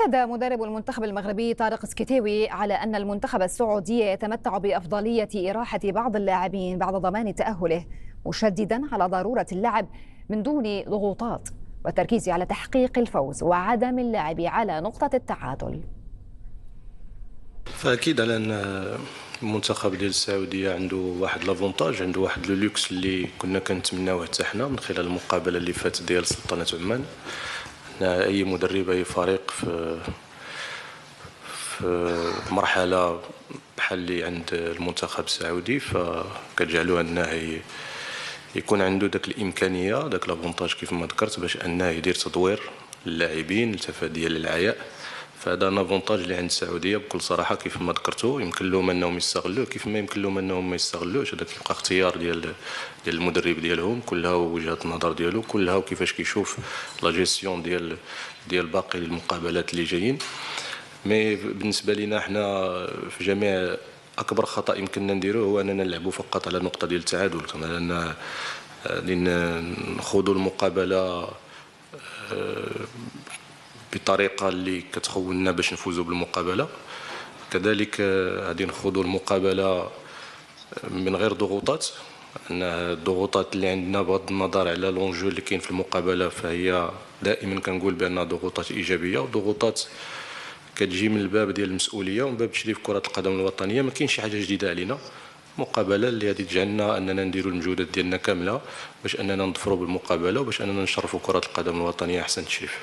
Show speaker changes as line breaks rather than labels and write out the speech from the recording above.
أكد مدرب المنتخب المغربي طارق سكيتيوي على أن المنتخب السعودي يتمتع بأفضلية إراحة بعض اللاعبين بعد ضمان تأهله، مشددا على ضرورة اللعب من دون ضغوطات والتركيز على تحقيق الفوز وعدم اللعب على نقطة التعادل.
فاكيد على ان المنتخب ديال السعوديه عنده واحد لافونتاج، عنده واحد لو لوكس اللي كنا كنتمناوه حتى حنا من خلال المقابله اللي فاتت ديال سلطنه عمان. اي مدرب اي فريق في مرحله بحال اللي عند المنتخب السعودي فكتجعلوه انه يكون عنده داك الامكانيه، داك لافونتاج كيف ما ذكرت، باش انه يدير تدوير للاعبين لتفاديا للعياء. فهذا نافونتاج اللي عند السعوديه بكل صراحه كيف ما ذكرتوا، يمكن لهم انهم يستغلوه كيف ما يمكن لهم انهم ما يستغلوش. هذا كيبقى اختيار ديال المدرب ديالهم، كلها وجهه النظر ديالو، كلها وكيفاش كيشوف لا جيستيون ديال باقي المقابلات اللي جايين. مي بالنسبه لنا حنا في جميع اكبر خطا يمكننا نديروه هو اننا نلعبوا فقط على نقطه ديال التعادل، كما نخوضوا المقابله بطريقه اللي كتخولنا باش نفوزوا بالمقابله. كذلك غادي نخوضوا المقابله من غير ضغوطات، ان الضغوطات اللي عندنا بغض النظر على لونجو اللي كاين في المقابله فهي دائما كنقول بانها ضغوطات ايجابيه، وضغوطات كتجي من الباب ديال المسؤوليه ومن باب تشريف كره القدم الوطنيه. ما كاينش شي حاجه جديده علينا، مقابله اللي غادي تجعلنا اننا نديروا المجهودات ديالنا كامله باش اننا نظفروا بالمقابله وباش اننا نشرفوا كره القدم الوطنيه احسن تشريف.